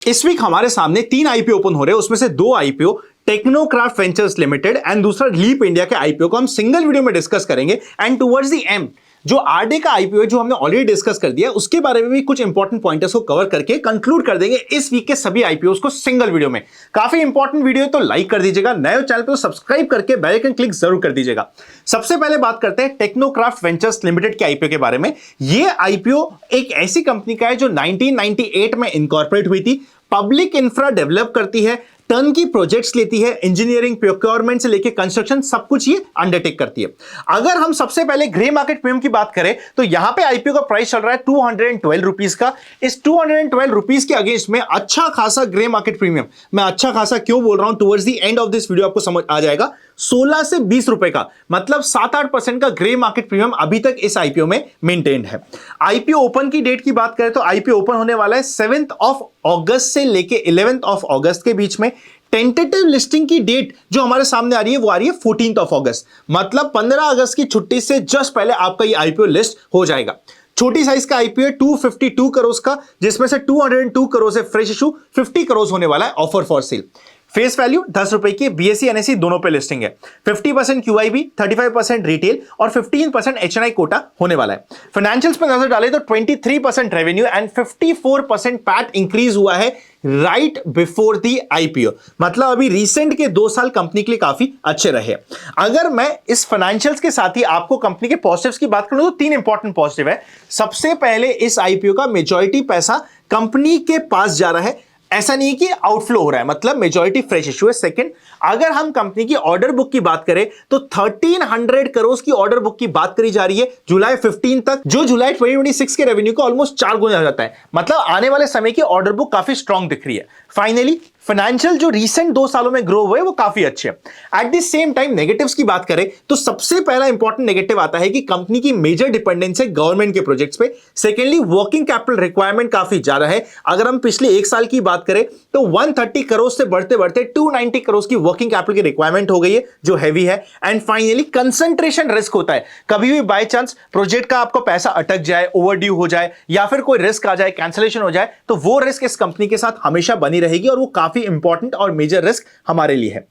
इस वीक हमारे सामने 3 आईपीओ ओपन हो रहे हैं, उसमें से 2 IPO Technocraft ventures limited and दूसरा लीप इंडिया के आईपीओ को हम सिंगल वीडियो में डिस्कस करेंगे। एंड टुवर्ड्स द एंड जो आरडे का आईपीओ है जो हमने ऑलरेडी डिस्कस कर दिया, उसके बारे में भी कुछ इंपॉर्टेंट पॉइंटर्स को कवर करके कंक्लूड कर देंगे इस वीक के सभी आईपीओस को सिंगल वीडियो में। काफी इंपॉर्टेंट वीडियो है तो लाइक कर दीजिएगा, नए चैनल पे सब्सक्राइब करके बेल आइकन क्लिक जरूर कर दीजिएगा। सबसे पहले बात करते हैं टेक्नोक्राफ्ट वेंचर्स लिमिटेड के आईपीओ के बारे में। यह आईपीओ एक ऐसी कंपनी का है जो 1998 में इनकॉर्पोरेट हुई थी, पब्लिक इंफ्रा डेवलप करती है, टर्न की प्रोजेक्ट्स लेती है, इंजीनियरिंग प्रोक्योरमेंट से लेकर कंस्ट्रक्शन सब कुछ ये अंडरटेक करती है। अगर हम सबसे पहले ग्रे मार्केट प्रीमियम की बात करें तो यहां पे आईपीओ का प्राइस चल रहा है 212 रुपीस का। इस 212 रुपीस के अगेंस्ट में अच्छा खासा ग्रे मार्केट प्रीमियम, मैं अच्छा खासा क्यों बोल रहा हूं, towards the end of this video आपको समझ आ जाएगा। 16 से 20 रुपए का मतलब 7-8% का ग्रे मार्केट प्रीमियम अभी तक इस आईपीओ में मेंटेन्ड है। आईपीओ ओपन की डेट की बात करें तो आईपीओ ओपन होने वाला है 7th ऑफ अगस्त से लेके 11th ऑफ अगस्त के बीच में। टेंटेटिव लिस्टिंग की डेट जो हमारे सामने आ रही है वो आ रही है 14th ऑफ अगस्त, मतलब 15 अगस्त की छुट्टी से जस्ट पहले आपका ये आईपीओ लिस्ट हो जाएगा। छोटी साइज का आईपीओ है 252 करोड़ का, जिसमें से 202 करोड़ से फ्रेश इशू, 50 करोड़ होने वाला है offer for sale. Face value 10 रुपए की, बीएसई एनएसई दोनों पे लिस्टिंग है। 50% क्यूआईबी, 35% रिटेल और 15% एचएनआई कोटा होने वाला है। फाइनेंशियल्स पे नजर डालें तो 23% रेवेन्यू एंड 54% पैट इंक्रीज हुआ है राइट बिफोर दी आईपीओ, मतलब अभी रिसेंट के 2 साल कंपनी के लिए काफी अच्छे रहे। अगर मैं इस फाइनेंशियल्स के साथ ही आपको कंपनी के पॉजिटिव्स की बात करूं तो 3 इंपॉर्टेंट पॉजिटिव है। सबसे पहले इस आईपीओ का मेजॉरिटी पैसा कंपनी के पास जा रहा है, ऐसा नहीं कि आउटफ्लो हो रहा है, मतलब मेजॉरिटी फ्रेश इशू है। सेकंड, अगर हम कंपनी की ऑर्डर बुक की बात करें तो 1300 करोड़ की ऑर्डर बुक की बात करी जा रही है जुलाई 15 तक, जो जुलाई 2026 के रेवेन्यू को ऑलमोस्ट 4 गुना हो जाता है, मतलब आने वाले समय की ऑर्डर बुक काफी स्ट्रांग दिख रही है। फाइनली फाइनेंशियल जो रिसेंट 2 सालों में ग्रो हुए वो काफी अच्छे हैं। At the same time negatives की बात करें तो सबसे पहला इंपॉर्टेंट नेगेटिव आता है कि कंपनी की मेजर डिपेंडेंस है गवर्नमेंट के प्रोजेक्ट्स पे। सेकेंडली वर्किंग कैपिटल रिक्वायरमेंट काफी ज्यादा है। अगर हम पिछले 1 साल की बात करें तो 130 करोड़ से बढ़ते बढ़ते 290 करोड़ की वर्किंग कैपिटल की रिक्वायरमेंट हो गई है, जो हैवी है। एंड फाइनली कंसंट्रेशन रिस्क होता है, कभी भी बाय चांस प्रोजेक्ट का आपको पैसा अटक जाए, ओवरड्यू हो जाए या फिर कोई रिस्क आ जाए, कैंसिलेशन हो जाए, तो वो रिस्क इस कंपनी के साथ हमेशा बनी रहेगी और वो काफी इंपॉर्टेंट और मेजर रिस्क हमारे लिए है।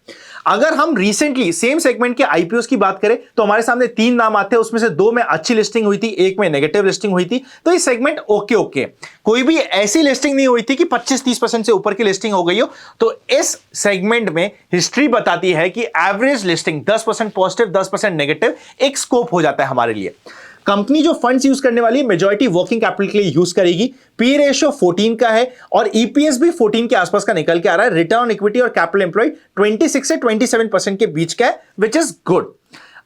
अगर हम रिसेंटली सेम सेगमेंट के आईपीओस की बात करें तो हमारे सामने 3 नाम आते हैं, उसमें से 2 में अच्छी लिस्टिंग हुई थी, 1 में नेगेटिव लिस्टिंग हुई थी, तो ये सेगमेंट ओके। कोई भी ऐसी लिस्टिंग नहीं हुई थी कि 25-30% से ऊपर की लिस्टिंग हो गई हो। तो इस सेगमेंट में हिस्ट्री बताती है कि एवरेज लिस्टिंग 10% पॉजिटिव 10% नेगेटिव एक स्कोप हो जाता है हमारे लिए। कंपनी जो फंड्स यूज करने वाली है मेजॉरिटी वर्किंग कैपिटल के लिए यूज करेगी। पी रेशियो 14 का है और ईपीएस भी 14 के आसपास का निकल के आ रहा है। रिटर्न ऑन इक्विटी और कैपिटल एम्प्लॉयड 26 से 27% के बीच का है, विच इज गुड।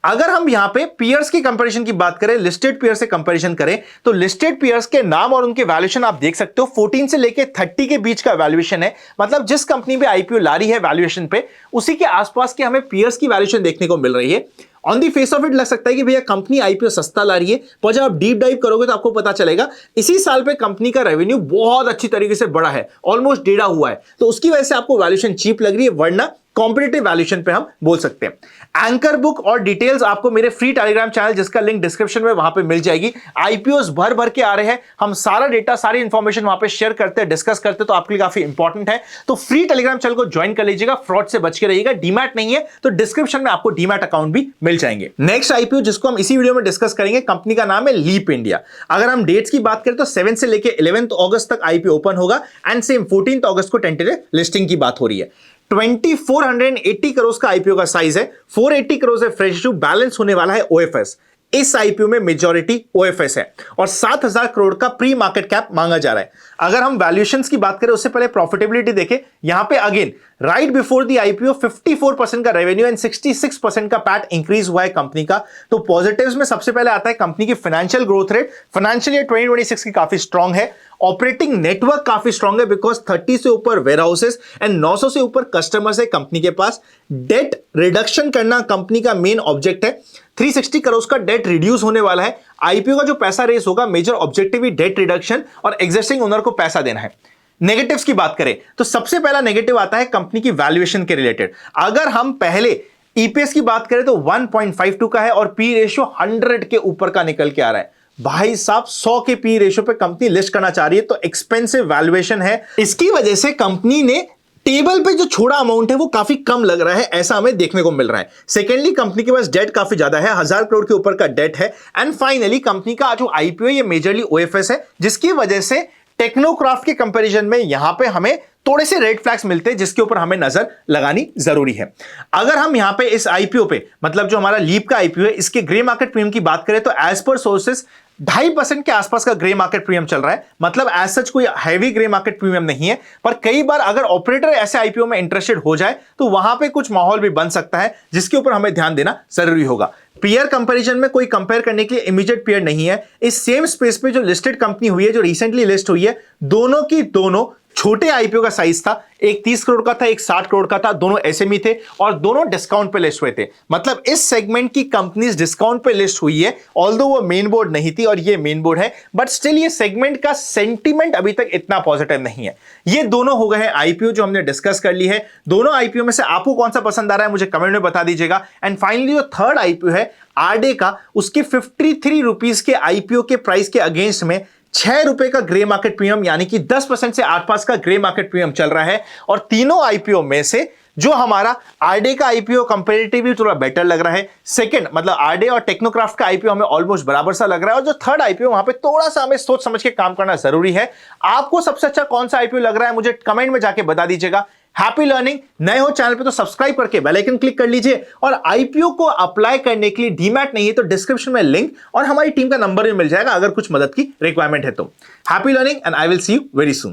अगर हम यहां पे पीयर्स की कंपैरिजन की बात करें, लिस्टेड पीयर्स से कंपैरिजन करें तो लिस्टेड पीयर्स के नाम और उनके वैल्यूएशन आप देख सकते हो। 14 से लेके 30 के बीच का वैल्यूएशन है, मतलब जिस कंपनी पे आईपीओ ला रही है वैल्यूएशन पे, उसी के आसपास के हमें पीयर्स की वैल्यूएशन देखने को मिल रही है। On the face of it लग सकता है कि भैया कंपनी आईपीओ सस्ता ला रही है, पर जब आप डीप डाइव करोगे तो आपको पता चलेगा इसी साल पे कंपनी का रेवेन्यू बहुत अच्छी तरीके से बढ़ा है, ऑलमोस्ट डेढ़ा हुआ है, तो उसकी वजह से आपको वैल्यूएशन चीप लग रही है, वरना कॉम्पिटिटिव वैल्यूएशन पे हम बोल सकते हैं। एंकर बुक और डिटेल्स आपको मेरे फ्री टेलीग्राम चैनल, जिसका लिंक डिस्क्रिप्शन में, वहां पे मिल जाएगी। आईपीओस भर भर के आ रहे हैं, हम सारा डेटा सारी इंफॉर्मेशन वहां पे शेयर करते हैं, डिस्कस करते हैं, तो आपके लिए काफी इंपॉर्टेंट है। तो फ्री टेलीग्राम चैनल को ज्वाइन कर लीजिएगा, फ्रॉड से बच के रहिएगा। डीमैट नहीं है तो डिस्क्रिप्शन में आपको डीमैट अकाउंट भी मिल जाएंगे। नेक्स्ट आईपीओ जिसको हम इसी वीडियो में डिस्कस करेंगे, कंपनी का नाम है लीप इंडिया। अगर हम डेट्स की बात करें तो 7 से लेके 11th अगस्त तक आईपीओ ओपन होगा एंड सेम 14th अगस्त को टेंटेटिव लिस्टिंग की बात हो रही है। 2480 करोड़ का आईपीओ का साइज है, 480 करोड़ से फ्रेश इशू, बैलेंस होने वाला है ओएफएस। इस आईपीओ में मेजॉरिटी ओएफएस है और 7000 करोड़ का प्री मार्केट कैप मांगा जा रहा है। अगर हम वैल्यूएशंस की बात करें उससे पहले प्रॉफिटेबिलिटी देखें, यहां पे again right before the IPO 54% का रेवेन्यू एंड 66% का पैट इंक्रीज हुआ है कंपनी का। तो पॉजिटिव्स में सबसे पहले आता है कंपनी की financial growth rate, financial year 2026 की काफी स्ट्रांग है। ऑपरेटिंग नेटवर्क काफी स्ट्रांग है बिकॉज 30 से ऊपर वेयर हाउसेस एंड 900 से ऊपर कस्टमर्स है कंपनी के पास। डेट रिडक्शन करना कंपनी का मेन ऑब्जेक्ट है, 360 करोड़ का डेट रिड्यूस होने वाला है। आईपीओ का जो पैसा रेस होगा, मेजर ऑब्जेक्टिव ही डेट रिडक्शन और एग्जिस्टिंग ओनर को पैसा देना है। नेगेटिव्स की बात करें तो सबसे पहला नेगेटिव आता है कंपनी की वैल्यूएशन के रिलेटेड। अगर हम पहले ईपीएस की बात करें तो 1.52 का है और पी रेशियो 100 के ऊपर का निकल के आ रहा है। भाई साहब 100 के पी रेशो पे कंपनी लिस्ट करना चाह रही है, तो एक्सपेंसिव वैल्यूएशन है। इसकी वजह से कंपनी ने टेबल पे जो छोड़ा अमाउंट है वो काफी कम लग रहा है, ऐसा हमें देखने को मिल रहा है। सेकेंडली, कंपनी के पास डेट काफी ज्यादा है, 1000 करोड़ के ऊपर का डेट है। एंड फाइनली, कंपनी का जो आईपीओ ये मेजरली ओएफएस है, जिसकी वजह से टेक्नोक्राफ्ट के कंपैरिजन में यहां पे हमें थोड़े से रेड फ्लैग्स मिलते हैं, जिसके ऊपर हमें नजर लगानी जरूरी है। अगर हम यहां पे इस आईपीओ पे, मतलब जो हमारा लीप का आईपीओ है, इसके ग्रे मार्केट प्रीमियम की बात करें तो एज पर सोर्सेस 2.5% के आसपास का ग्रे मार्केट प्रीमियम चल रहा है। मतलब एज सच कोई हैवी ग्रे मार्केट प्रीमियम नहीं है, पर कई बार अगर ऑपरेटर ऐसे आईपीओ में इंटरेस्टेड हो जाए तो वहां पे कुछ माहौल भी बन सकता है, जिसके ऊपर हमें ध्यान देना जरूरी होगा। पीयर कंपैरिजन में कोई कंपेयर करने के लिए इमीडिएट पीयर नहीं है। इस सेम स्पेस पे जो लिस्टेड कंपनी हुई है, जो रिसेंटली लिस्ट हुई है, दोनों की दोनों छोटे आईपीओ का साइज था। एक 30 करोड़ का था, एक 60 करोड़ का था। दोनों एसएमई थे और दोनों डिस्काउंट पे लिस्ट हुए थे। मतलब इस सेगमेंट की कंपनीज डिस्काउंट पे लिस्ट हुई है, ऑल्दो वो मेन बोर्ड नहीं थी और ये मेन बोर्ड है, बट स्टिल ये सेगमेंट का सेंटीमेंट अभी तक इतना पॉजिटिव नहीं है। ये दोनों हो गए हैं आईपीओ जो हमने डिस्कस कर ली है। दोनों आईपीओ में से आपको कौन सा पसंद आ रहा है मुझे कमेंट में बता दीजिएगा। एंड फाइनली जो थर्ड आईपीओ है आरडे का, उसकी 53 रुपीज के आईपीओ के प्राइस के अगेंस्ट में 6 रुपए का ग्रे मार्केट प्रीमियम, यानी कि 10% से आसपास का ग्रे मार्केट प्रीमियम चल रहा है। और तीनों आईपीओ में से जो हमारा आरडे का आईपीओ कंपैरेटिवली थोड़ा बेटर लग रहा है। सेकंड, मतलब आरडे और टेक्नोक्राफ्ट का आईपीओ हमें ऑलमोस्ट बराबर सा लग रहा है। और जो थर्ड आईपीओ, वहां पे थोड़ा सा हमें सोच समझ के काम करना जरूरी है। आपको सबसे अच्छा कौन सा आईपीओ लग रहा है मुझे कमेंट में जाके बता दीजिएगा। Happy learning. नए हो चैनल पे तो सब्सक्राइब करके बेल आइकन क्लिक कर लीजिए। और आईपीओ को अप्लाई करने के लिए डीमैट नहीं है तो डिस्क्रिप्शन में लिंक और हमारी टीम का नंबर भी मिल जाएगा अगर कुछ मदद की रिक्वायरमेंट है तो। Happy learning and I will see you very soon.